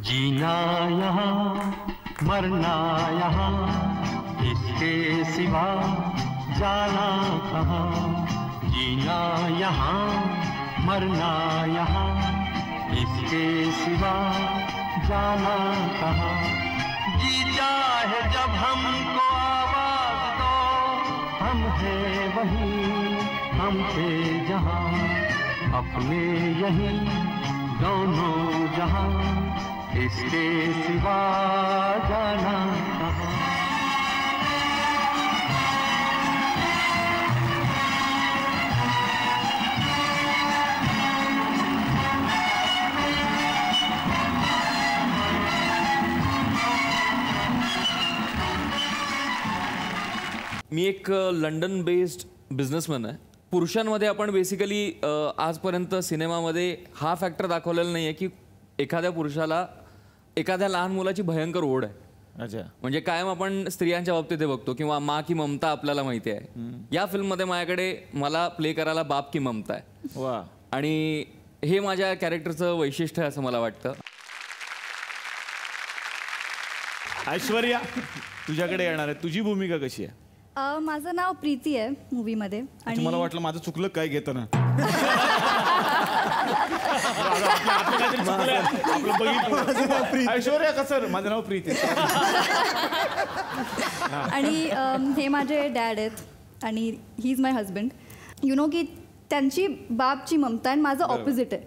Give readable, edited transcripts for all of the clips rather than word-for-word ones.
जीना यहाँ मरना यहाँ, इसके सिवा जाना कहाँ। जीना यहाँ मरना यहाँ, इसके सिवा जाना कहाँ। जी चाहे जब हमको आवाज दो, हम हैं वहीं, हम थे जहाँ, अपने यहीं दोनों जहाँ, इसके सिवा जाना कहाँ। मी एक लंडन बेस्ड बिझनेसमॅन आहे. पुरुषांमध्ये आपण बेसिकली आजपर्यंत सिनेमामध्ये हा फॅक्टर दाखवलेला नाही आहे की एखाद्या पुरुषाला एखाद्या लहान मुलाची भयंकर ओढ आहे. अच्छा. म्हणजे कायम आपण स्त्रियांच्या बाबतीत हे बघतो किंवा माँ की ममता आपल्याला माहिती आहे. या फिल्ममध्ये माझ्याकडे मला प्ले करायला बाप की ममता आहे. वा. आणि हे माझ्या कॅरेक्टरचं वैशिष्ट्य आहे असं मला वाटतं. ऐश्वर्या, तुझ्याकडे येणार आहे, तुझी भूमिका कशी आहे? माझं नाव प्रीती आहे मूवीमध्ये. आणि मला वाटलं माझं चुकलं काय घेताना. ऐश्वर्या का सर, माझं नाव प्रीती. आणि हे माझे डॅड आहेत आणि he is my husband. You know की त्यांची बापची ममता आणि माझं ऑपोजिट आहे.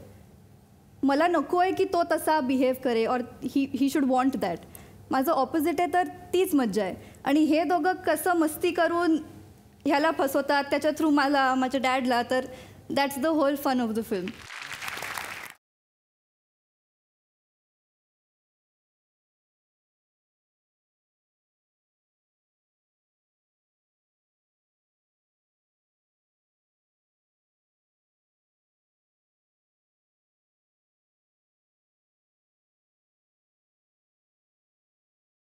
मला नको आहे की तो तसा बिहेव करे और ही शुड वॉन्ट दॅट. माझं ऑपोजिट आहे तर तीच मज्जा आहे. आणि हे दोघं कसं मस्ती करून ह्याला फसवतात त्याच्या थ्रू मला माझ्या डॅडला, तर that's the whole fun of the film.